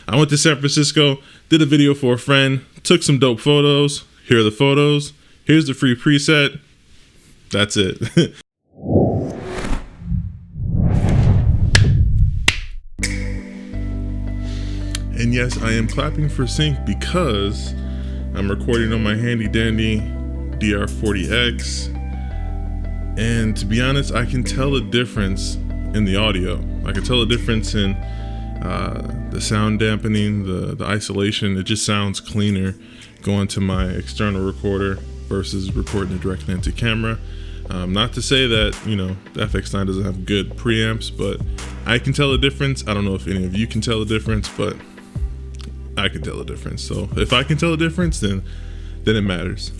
I went to San Francisco, did a video for a friend, took some dope photos. Here are the photos. Here's the free preset. That's it. And yes, I am clapping for sync because I'm recording on my handy dandy DR40X. And to be honest, I can tell a difference in the audio. I can tell a difference in the sound dampening, the isolation. It just sounds cleaner going to my external recorder versus recording it directly into camera. Not to say that, the FX9 doesn't have good preamps, but I can tell a difference. I don't know if any of you can tell a difference, but I can tell a difference. So if I can tell a difference, then it matters.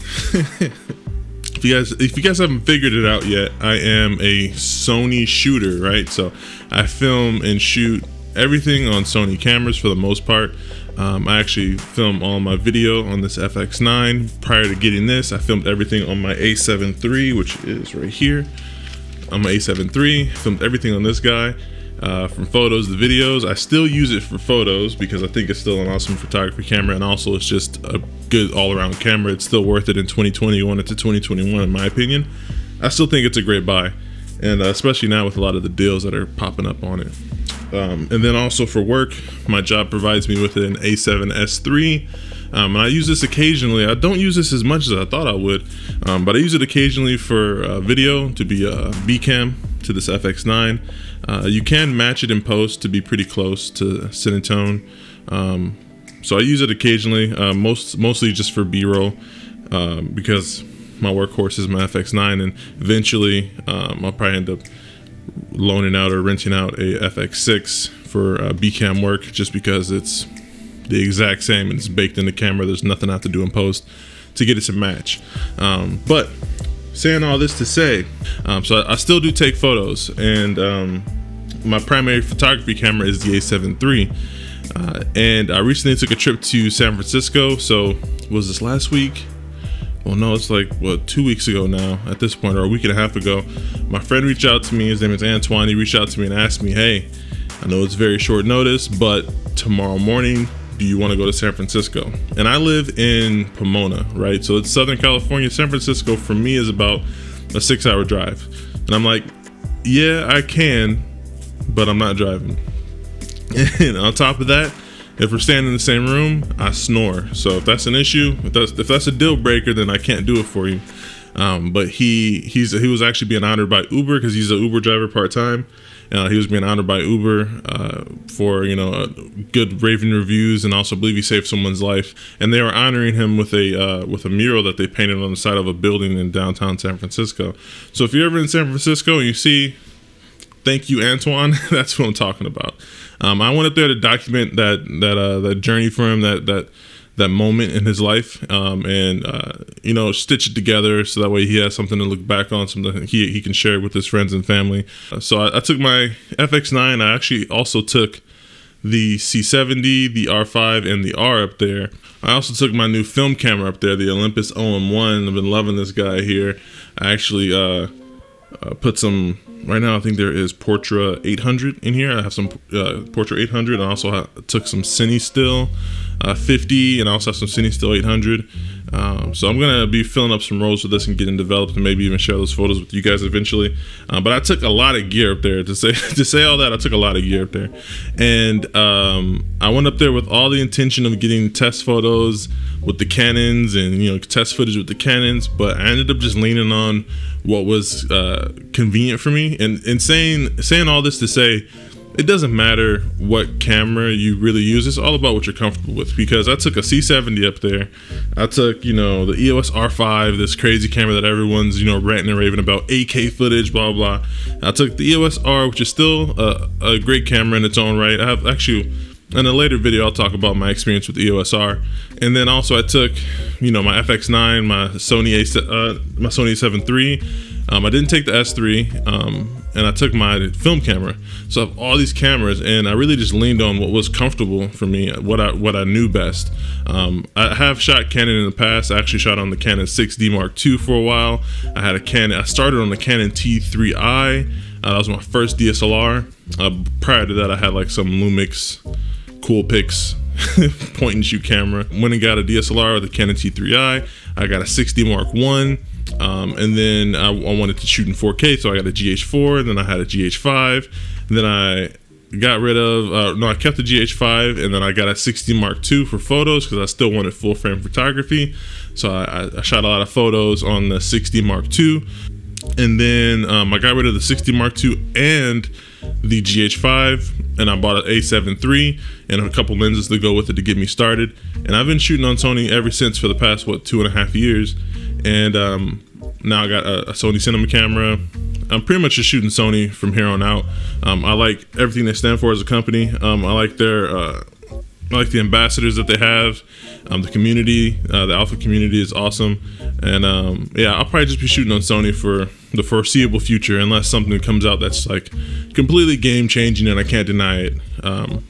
If you guys haven't figured it out yet, I am a Sony shooter, right? So I film and shoot everything on Sony cameras for the most part. I actually film all my video on this FX9. Prior to getting this, I filmed everything on my A7 III, which is right here. On my A7 III, filmed everything on this guy. From photos to videos. I still use it for photos because I think it's still an awesome photography camera, and also it's just a good all-around camera. It's still worth it in 2020 going into 2021, in my opinion. I still think it's a great buy, and especially now with a lot of the deals that are popping up on it. And then also for work, my job provides me with an A7S III. And I use this occasionally. I don't use this as much as I thought I would, but I use it occasionally for video to be a B cam to this FX9. You can match it in post to be pretty close to Cinetone. So I use it occasionally, mostly just for B-roll, because my workhorse is my FX9, and eventually I'll probably end up loaning out or renting out a FX6 for B cam work, just because it's the exact same and it's baked in the camera. There's nothing I have to do in post to get it to match. But saying all this to say, so I still do take photos, and my primary photography camera is the A7 III. And I recently took a trip to San Francisco. So was this last week? Well, no, it's like 2 weeks ago now at this point, or a week and a half ago. My friend reached out to me. His name is Antoine. He reached out to me and asked me, hey, I know it's very short notice, but tomorrow morning, do you want to go to San Francisco? And I live in Pomona, right? So it's Southern California. San Francisco for me is about a 6-hour drive. And I'm like, yeah, I can, but I'm not driving. And on top of that, if we're staying in the same room, I snore. So if that's an issue, if that's a deal breaker, then I can't do it for you. But he was actually being honored by Uber because he's an Uber driver part-time. He was being honored by Uber for good raving reviews, and also I believe he saved someone's life. And they were honoring him with a mural that they painted on the side of a building in downtown San Francisco. So if you're ever in San Francisco and you see "Thank you, Antoine," that's what I'm talking about. I went up there to document that journey for him, that moment in his life, and stitch it together so that way he has something to look back on, something he can share with his friends and family. So I took my FX9. I actually also took the C70, the R5, and the R up there. I also took my new film camera up there, the Olympus OM1. I've been loving this guy here. I actually put some. Right now, I think there is Portra 800 in here. I have some Portra 800. I also took some Cine Still 50, and I also have some Cine Still 800. So I'm gonna be filling up some rolls with this and getting developed, and maybe even share those photos with you guys eventually. But I took a lot of gear up there. To say all that, I took a lot of gear up there, and I went up there with all the intention of getting test photos with the Canons and test footage with the Canons. But I ended up just leaning on what was convenient for me, and saying all this to say, it doesn't matter what camera you really use. It's all about what you're comfortable with, because I took a C70 up there. I took, the EOS R5, this crazy camera that everyone's, ranting and raving about, 8K footage, blah, blah. I took the EOS R, which is still a great camera in its own right. I have actually, in a later video, I'll talk about my experience with the EOS R. And then also I took, my FX9, my Sony A7 III. I didn't take the S3, and I took my film camera. So I have all these cameras, and I really just leaned on what was comfortable for me, what I knew best. I have shot Canon in the past. I actually shot on the Canon 6D Mark II for a while. I started on the Canon T3i. That was my first DSLR. Prior to that, I had like some Lumix cool pics, point and shoot camera. Went and got a DSLR with a Canon T3i. I got a 60 Mark I. And then I wanted to shoot in 4K, so I got a GH4, and then I had a GH5, and then I got rid of, I kept the GH5, and then I got a 60 Mark II for photos because I still wanted full frame photography. So I shot a lot of photos on the 60 Mark II, and then I got rid of the 60 Mark II and the GH5, and I bought an A7 III and a couple lenses to go with it to get me started. And I've been shooting on Sony ever since for the past, 2.5 years. And now I got a Sony cinema camera. I'm pretty much just shooting Sony from here on out. I like everything they stand for as a company. I like the ambassadors that they have. The community, the alpha community is awesome. And yeah, I'll probably just be shooting on Sony for the foreseeable future, unless something comes out that's like completely game changing and I can't deny it.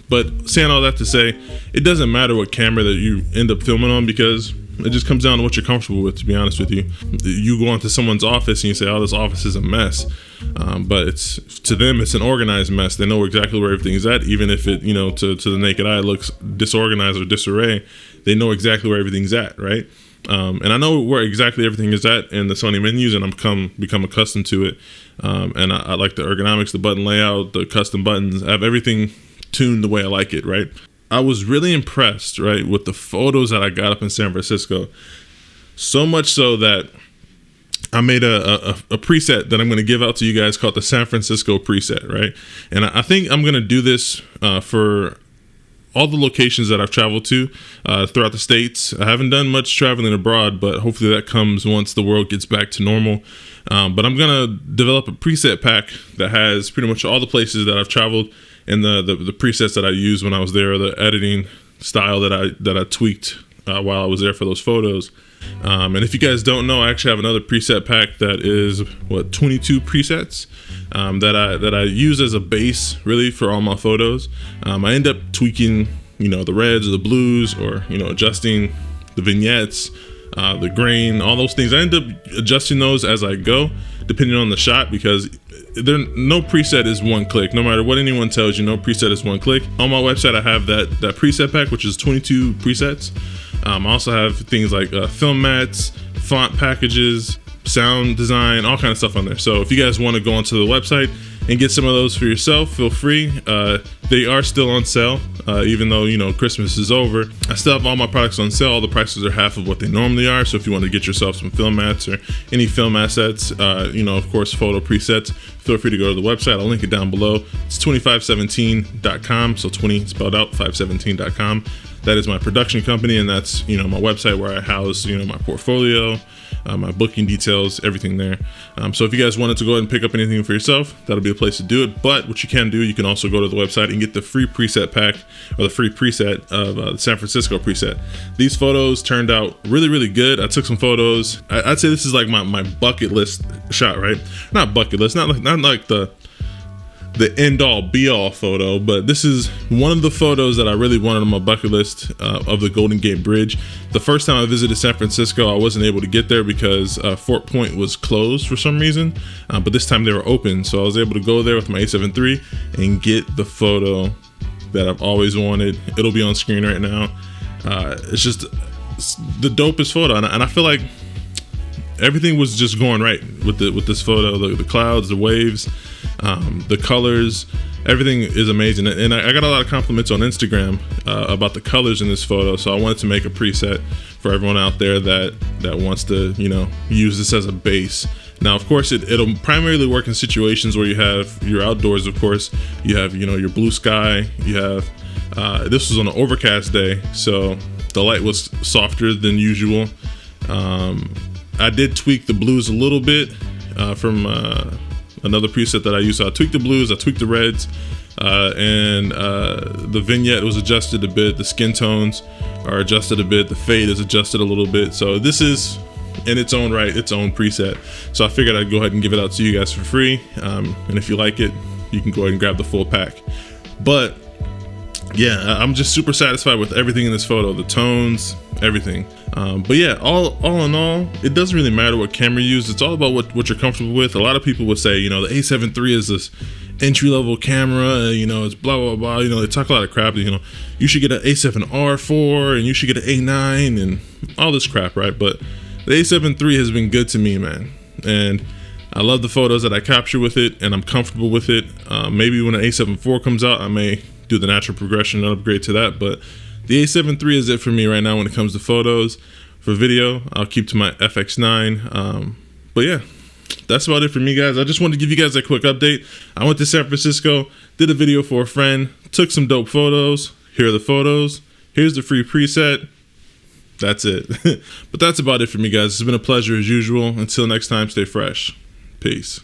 But saying all that to say, it doesn't matter what camera that you end up filming on, because it just comes down to what you're comfortable with, to be honest with you. You go into someone's office and you say, oh, this office is a mess. But it's, to them, it's an organized mess. They know exactly where everything is at, even if it, to the naked eye looks disorganized or disarray. They know exactly where everything's at, right? And I know where exactly everything is at in the Sony menus, and I've become accustomed to it. And I like the ergonomics, the button layout, the custom buttons. I have everything tuned the way I like it, right? I was really impressed, right, with the photos that I got up in San Francisco. So much so that I made a preset that I'm going to give out to you guys called the San Francisco preset, right? And I think I'm going to do this for all the locations that I've traveled to throughout the States. I haven't done much traveling abroad, but hopefully that comes once the world gets back to normal. But I'm going to develop a preset pack that has pretty much all the places that I've traveled and the presets that I used when I was there, the editing style that I tweaked while I was there for those photos. And if you guys don't know, I actually have another preset pack that is 22 presets that I use as a base really for all my photos. I end up tweaking, the reds or the blues, or adjusting the vignettes, the grain, all those things. I end up adjusting those as I go, depending on the shot, because no preset is one click. No matter what anyone tells you, no preset is one click. On my website, I have that preset pack, which is 22 presets. I also have things like film mats, font packages, sound design, all kind of stuff on there. So if you guys want to go onto the website and get some of those for yourself, feel free. They are still on sale, even though Christmas is over. I still have all my products on sale. All the prices are half of what they normally are. So if you want to get yourself some film mats or any film assets, of course, photo presets, feel free to go to the website. I'll link it down below. It's 2517.com. So 20 spelled out, 517.com. That is my production company, and that's my website where I house my portfolio, my booking details, everything there. So if you guys wanted to go ahead and pick up anything for yourself, that'll be a place to do it. But what you can do, you can also go to the website and get the free preset pack, or the free preset of the San Francisco preset. These photos turned out really, really good. I took some photos. I'd say this is like my bucket list shot, right? Not bucket list, not like the end-all be-all photo, but this is one of the photos that I really wanted on my bucket list of the Golden Gate Bridge. The first time I visited San Francisco, I wasn't able to get there because Fort Point was closed for some reason, but this time they were open, so I was able to go there with my A7 III and get the photo that I've always wanted. It'll be on screen right now. It's just the dopest photo, and I feel like everything was just going right with this photo. The clouds, the waves, the colors, everything is amazing. And I got a lot of compliments on Instagram about the colors in this photo, so I wanted to make a preset for everyone out there that wants to use this as a base. Now, of course, it'll primarily work in situations where you have your outdoors. Of course, you have your blue sky. You have this was on an overcast day, so the light was softer than usual. I did tweak the blues a little bit from another preset that I used. So I tweaked the blues, I tweaked the reds, and the vignette was adjusted a bit. The skin tones are adjusted a bit. The fade is adjusted a little bit. So this is, in its own right, its own preset. So I figured I'd go ahead and give it out to you guys for free. And if you like it, you can go ahead and grab the full pack. But yeah, I'm just super satisfied with everything in this photo, the tones, everything. But yeah, all in all, it doesn't really matter what camera you use. It's all about what you're comfortable with. A lot of people would say, the A7 III is this entry-level camera, you know, it's blah blah blah, you know, they talk a lot of crap, you know, you should get an A7R4 and you should get an A9 and all this crap, right? But the A7 III has been good to me, man, and I love the photos that I capture with it, and I'm comfortable with it. Maybe when an A7 IV comes out, I may do the natural progression and upgrade to that, but the A7 III is it for me right now when it comes to photos. For video, I'll keep to my FX9, but yeah, that's about it for me, guys. I just wanted to give you guys a quick update. I went to San Francisco, did a video for a friend, took some dope photos. Here are the photos. Here's the free preset. That's it. But that's about it for me, guys. It's been a pleasure as usual. Until next time, stay fresh. Peace.